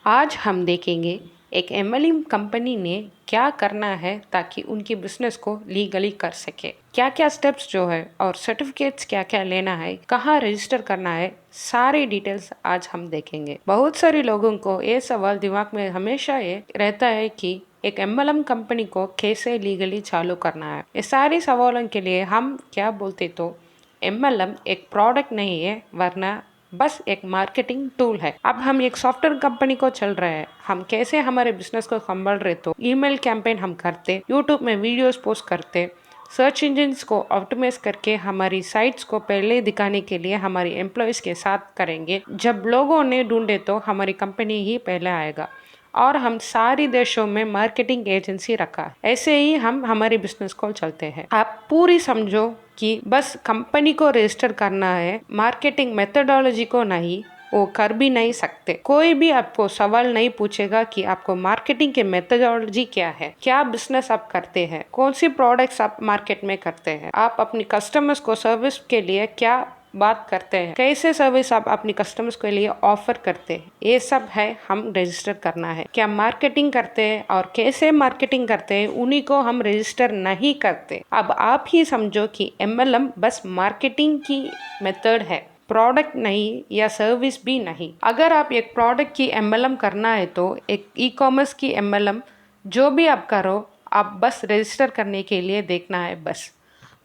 आज हम देखेंगे एक एमएलएम कंपनी ने क्या करना है ताकि उनकी बिजनेस को लीगली कर सके, क्या क्या स्टेप्स जो है और सर्टिफिकेट्स क्या क्या लेना है, कहाँ रजिस्टर करना है, सारी डिटेल्स आज हम देखेंगे। बहुत सारे लोगों को ये सवाल दिमाग में हमेशा ये रहता है कि एक एमएलएम कंपनी को कैसे लीगली चालू करना है। ये सारे सवालों के लिए हम क्या बोलते तो एमएलएम एक प्रोडक्ट नहीं है वरना बस एक मार्केटिंग टूल है। अब हम एक सॉफ्टवेयर कंपनी को चल रहे हैं, हम कैसे हमारे बिजनेस को संभाल रहे तो ईमेल कैंपेन हम करते, यूट्यूब में वीडियोस पोस्ट करते, सर्च इंजिन्स को ऑप्टिमाइज करके हमारी साइट्स को पहले दिखाने के लिए हमारी एम्प्लॉयज के साथ करेंगे। जब लोगों ने ढूंढे तो हमारी कंपनी ही पहले आएगा और हम सारी देशों में मार्केटिंग एजेंसी रखा है। ऐसे ही हम हमारे बिजनेस को चलते हैं। आप पूरी समझो कि बस कंपनी को रजिस्टर करना है, मार्केटिंग मेथोडोलॉजी को नहीं, वो कर भी नहीं सकते। कोई भी आपको सवाल नहीं पूछेगा कि आपको मार्केटिंग के मेथोडोलॉजी क्या है, क्या बिजनेस आप करते हैं, कौन सी प्रोडक्ट्स आप मार्केट में करते हैं, आप अपनी कस्टमर्स को सर्विस के लिए क्या बात करते हैं, कैसे सर्विस आप अपनी कस्टमर्स के लिए ऑफर करते हैं, ये सब है हम रजिस्टर करना है। क्या मार्केटिंग करते हैं और कैसे मार्केटिंग करते हैं उन्हीं को हम रजिस्टर नहीं करते। अब आप ही समझो कि एमएलएम बस मार्केटिंग की मेथड है, प्रोडक्ट नहीं या सर्विस भी नहीं। अगर आप एक प्रोडक्ट की एमएलएम करना है तो एक ई कॉमर्स की एमएलएम जो भी आप करो, आप बस रजिस्टर करने के लिए देखना है बस।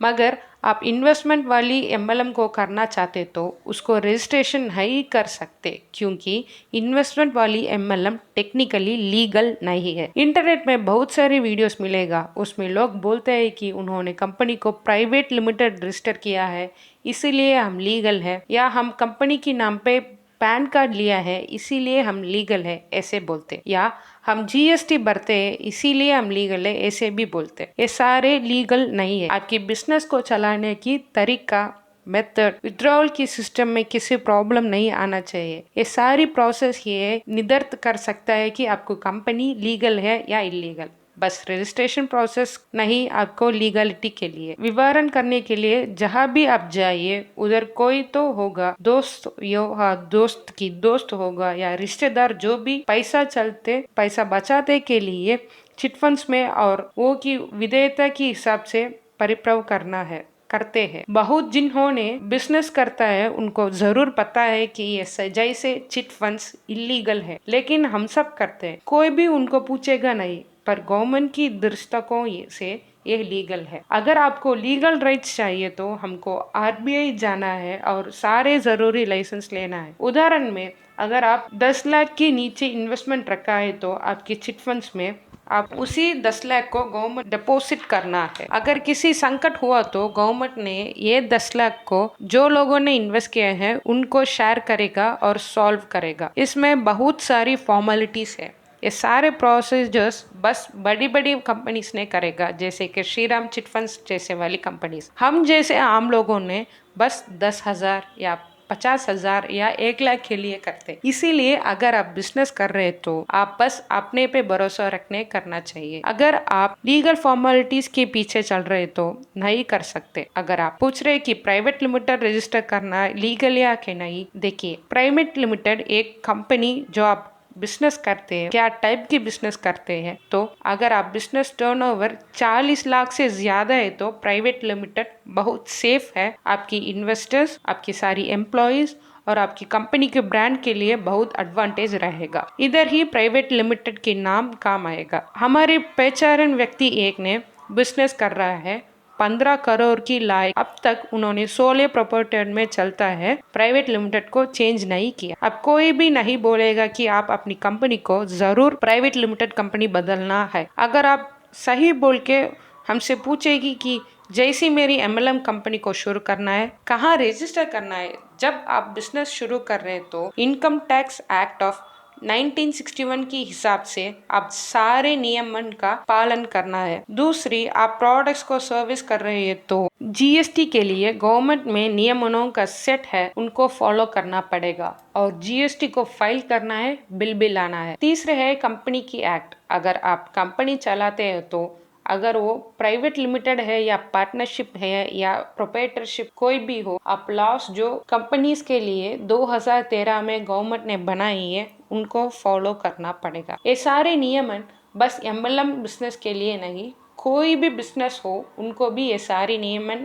मगर आप इन्वेस्टमेंट वाली एमएलएम को करना चाहते तो उसको रजिस्ट्रेशन नहीं कर सकते, क्योंकि इन्वेस्टमेंट वाली एमएलएम टेक्निकली लीगल नहीं है। इंटरनेट में बहुत सारे वीडियोस मिलेगा, उसमें लोग बोलते हैं कि उन्होंने कंपनी को प्राइवेट लिमिटेड रजिस्टर किया है इसीलिए हम लीगल है, या हम कंपनी के नाम पे पैन कार्ड लिया है इसीलिए हम लीगल है ऐसे बोलते, या हम जीएसटी भरते हैं इसीलिए हम लीगल है ऐसे भी बोलते। ये सारे लीगल नहीं है। आपकी बिजनेस को चलाने की तरीका, मेथड, विड्रॉल की सिस्टम में किसी प्रॉब्लम नहीं आना चाहिए। ये सारी प्रोसेस ये निर्धारित कर सकता है कि आपको कंपनी लीगल है या इलीगल। बस रजिस्ट्रेशन प्रोसेस नहीं, आपको लीगलिटी के लिए विवरण करने के लिए जहाँ भी आप जाइए उधर कोई तो होगा, दोस्त की दोस्त होगा या रिश्तेदार जो भी पैसा बचाते के लिए चिट फंड्स में और वो की विधेयता के हिसाब से परिप्रव करना है करते हैं। बहुत जिन्होंने बिजनेस करता है उनको जरूर पता है कि ये जैसे चिट फंड्स इलीगल है, लेकिन हम सब करते हैं, कोई भी उनको पूछेगा नहीं, पर गवर्नमेंट की दृष्टिकोण से ये लीगल है। अगर आपको लीगल राइट्स चाहिए तो हमको आरबीआई जाना है और सारे जरूरी लाइसेंस लेना है। उदाहरण में अगर आप 10 लाख के नीचे इन्वेस्टमेंट रखा है तो आपकी चिट फंड्स में आप उसी 10 लाख को गवर्नमेंट डिपॉजिट करना है। अगर किसी संकट हुआ तो गवर्नमेंट ने ये 10 लाख को जो लोगों ने इन्वेस्ट किए हैं उनको शेयर करेगा और सॉल्व करेगा। इसमें बहुत सारी फॉर्मेलिटीज है। ये सारे प्रोसीजर्स बस बड़ी बड़ी कंपनीज ने करेगा, जैसे कि श्रीराम चिट फंड्स जैसे वाली कंपनीज। हम जैसे आम लोगों ने बस 10,000 या 50,000 या 1 लाख के लिए करते। इसीलिए अगर आप बिजनेस कर रहे तो आप बस अपने पे भरोसा रखने करना चाहिए। अगर आप लीगल फॉर्मेलिटीज के पीछे चल रहे तो नहीं कर सकते। अगर आप पूछ रहे कि प्राइवेट लिमिटेड रजिस्टर करना लीगल या कि नहीं, देखिए प्राइवेट लिमिटेड एक कंपनी जो आप बिजनेस करते हैं, क्या टाइप की बिजनेस करते हैं, तो अगर आप बिजनेस टर्नओवर 40 लाख से ज्यादा है तो प्राइवेट लिमिटेड बहुत सेफ है। आपकी इन्वेस्टर्स, आपकी सारी एम्प्लॉयज और आपकी कंपनी के ब्रांड के लिए बहुत एडवांटेज रहेगा। इधर ही प्राइवेट लिमिटेड के नाम काम आएगा। हमारे पहचान व्यक्ति एक ने बिजनेस कर रहा है 15 करोड़ की लायक, अब तक उन्होंने 16 प्रॉपर्टी में चलता है, प्राइवेट लिमिटेड को चेंज नहीं किया। अब कोई भी नहीं बोलेगा कि आप अपनी कंपनी को जरूर प्राइवेट लिमिटेड कंपनी बदलना है। अगर आप सही बोल के हमसे पूछेगी कि जैसी मेरी एमएलएम कंपनी को शुरू करना है, कहाँ रजिस्टर करना है, जब आप बिजनेस शुरू कर रहे हैं तो इनकम टैक्स एक्ट ऑफ 1961 के हिसाब से आप सारे नियमन का पालन करना है। दूसरी, आप प्रोडक्ट्स को सर्विस कर रहे हैं तो जीएसटी के लिए गवर्नमेंट में नियमों का सेट है, उनको फॉलो करना पड़ेगा और जीएसटी को फाइल करना है, बिल भी लाना है। तीसरे है कंपनी की एक्ट। अगर आप कंपनी चलाते हैं तो अगर वो प्राइवेट लिमिटेड है या पार्टनरशिप है या प्रोप्राइटरशिप कोई भी हो, आप लॉस जो कंपनीज के लिए 2013 में गवर्नमेंट ने बनाई है उनको फॉलो करना पड़ेगा। ये सारे नियमन बस MLM बिजनेस के लिए नहीं, कोई भी बिजनेस हो उनको भी ये सारे नियमन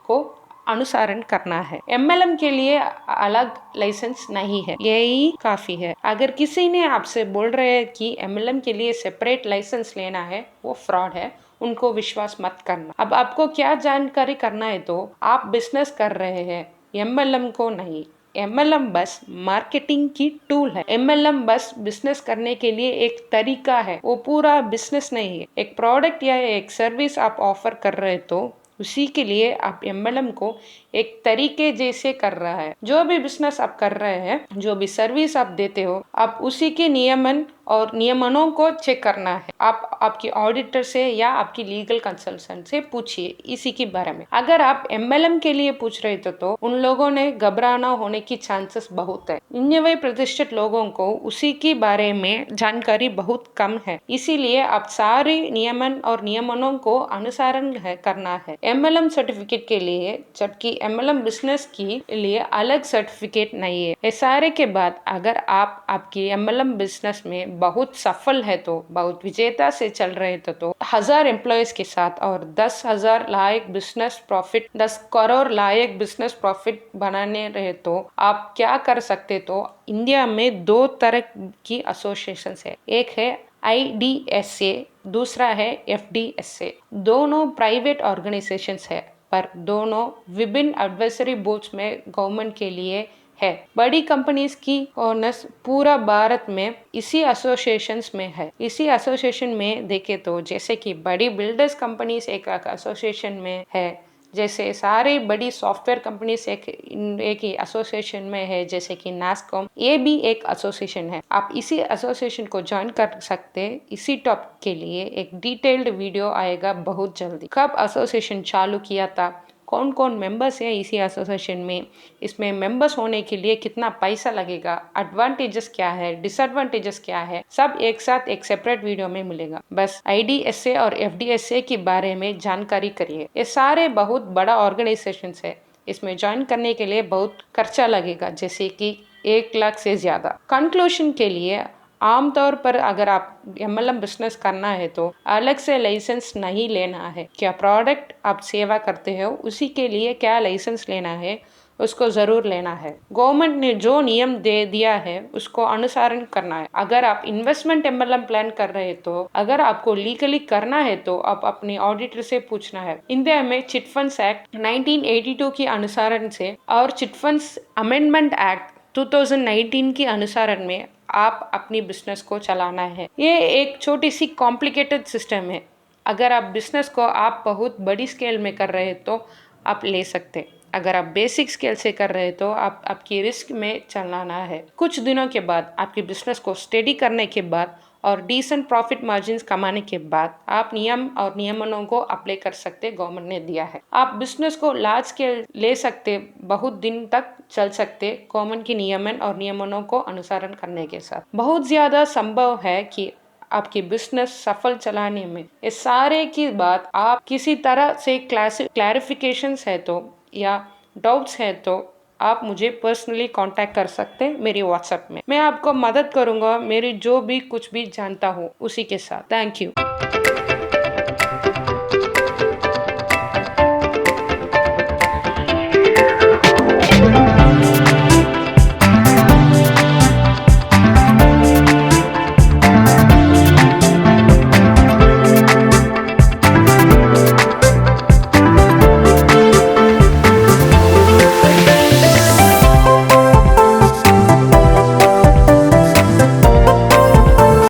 को अनुसरण करना है। MLM के लिए अलग लाइसेंस नहीं है, यही काफी है। अगर किसी ने आपसे बोल रहे हैं कि MLM के लिए सेपरेट लाइसेंस लेना है, वो फ्रॉड है, उनको विश्वास मत करना। अब आपको क्या जानकारी करना है, तो आप बिजनेस कर रहे हैं, MLM को नहीं। MLM बस मार्केटिंग की टूल है। MLM बस बिजनेस करने के लिए एक तरीका है, वो पूरा बिजनेस नहीं है। एक प्रोडक्ट या एक सर्विस आप ऑफर कर रहे तो उसी के लिए आप MLM को एक तरीके जैसे कर रहा है। जो भी बिजनेस आप कर रहे हैं, जो भी सर्विस आप देते हो, आप उसी के नियमन और नियमनों को चेक करना है। आप आपके ऑडिटर से या आपकी लीगल कंसल्टेंट से पूछिए इसी के बारे में। अगर आप MLM के लिए पूछ रहे थे तो उन लोगों ने घबराना होने की चांसेस बहुत है। 99% लोगों को उसी के बारे में जानकारी बहुत कम है, इसीलिए आप सारे नियमन और नियमनों को अनुसरण करना है। MLM सर्टिफिकेट के लिए, जबकि MLM बिजनेस के लिए अलग सर्टिफिकेट नहीं है। ये सारे के बाद अगर आप आपकी MLM बिजनेस में बहुत सफल है, तो बहुत विजेता से चल रहे थे, तो 1000 एम्प्लॉयज के साथ और 10,000 लायक बिजनेस प्रॉफिट, 10 करोड़ लायक बिजनेस प्रॉफिट बनाने रहे, तो आप क्या कर सकते। तो इंडिया में 2 तरह की एसोसिएशन है, एक है IDSA, दूसरा है FDSA। दोनों प्राइवेट ऑर्गेनाइजेशंस है, पर दोनों विभिन्न एडवाइजरी बोर्ड्स में गवर्नमेंट के लिए है। बड़ी कंपनीज की ओनर्स पूरा भारत में इसी एसोसिएशंस में है। इसी एसोसिएशन में देखे तो जैसे कि बड़ी बिल्डर्स कंपनीज एक एसोसिएशन में है, जैसे सारी बड़ी सॉफ्टवेयर कंपनीज एक ही एसोसिएशन में है, जैसे कि नास्कॉम, ये भी एक एसोसिएशन है। आप इसी एसोसिएशन को ज्वाइन कर सकते। इसी टॉपिक के लिए एक डिटेल्ड वीडियो आएगा बहुत जल्दी। कब एसोसिएशन चालू किया था, कौन कौन मेंबर्स है इसी एसोसिएशन में, इसमें मेंबर्स होने के लिए कितना पैसा लगेगा, एडवांटेजेस क्या है, डिसएडवांटेजेस क्या है, सब एक साथ एक सेपरेट वीडियो में मिलेगा। बस IDSA और FDSA के बारे में जानकारी करिए। ये सारे बहुत बड़ा ऑर्गेनाइजेशन है, इसमें ज्वाइन करने के लिए बहुत खर्चा लगेगा, जैसे कि 1 लाख से ज्यादा। कंक्लूजन के लिए, आमतौर पर अगर आप MLM बिजनेस करना है तो अलग से लाइसेंस नहीं लेना है। क्या प्रोडक्ट आप सेवा करते हो उसी के लिए क्या लाइसेंस लेना है, उसको जरूर लेना है। गवर्नमेंट ने जो नियम दे दिया है उसको अनुसरण करना है। अगर आप इन्वेस्टमेंट MLM प्लान कर रहे हैं, तो अगर आपको लीगली करना है तो आप अपने ऑडिटर से पूछना है। इंडिया में चिट फंड्स एक्ट 1982 के अनुसारण से और चिट फंड्स अमेंडमेंट एक्ट 2019 के अनुसारण में आप अपनी बिजनेस को चलाना है। ये एक छोटी सी कॉम्प्लिकेटेड सिस्टम है। अगर आप बिजनेस को आप बहुत बड़ी स्केल में कर रहे हैं तो आप ले सकते। अगर आप बेसिक स्केल से कर रहे हैं तो आप आपकी रिस्क में चलाना है। कुछ दिनों के बाद आपकी बिजनेस को स्टेडी करने के बाद और डिसेंट प्रॉफिट मार्जिन्स कमाने के बाद आप नियम और नियमनों को अप्लाई कर सकते, गवर्नमेंट ने दिया है। आप बिजनेस को लार्ज स्केल ले सकते, बहुत दिन तक चल सकते गवर्नमेंट के नियमन और नियमनों को अनुसरण करने के साथ। बहुत ज्यादा संभव है कि आपकी बिजनेस सफल चलाने में ये सारे की बात आप किसी तरह से क्लैरिफिकेशंस है तो या डाउट्स है तो आप मुझे पर्सनली कांटेक्ट कर सकते हैं मेरी व्हाट्सएप में। मैं आपको मदद करूंगा मेरी जो भी कुछ भी जानता हूँ उसी के साथ। Thank you.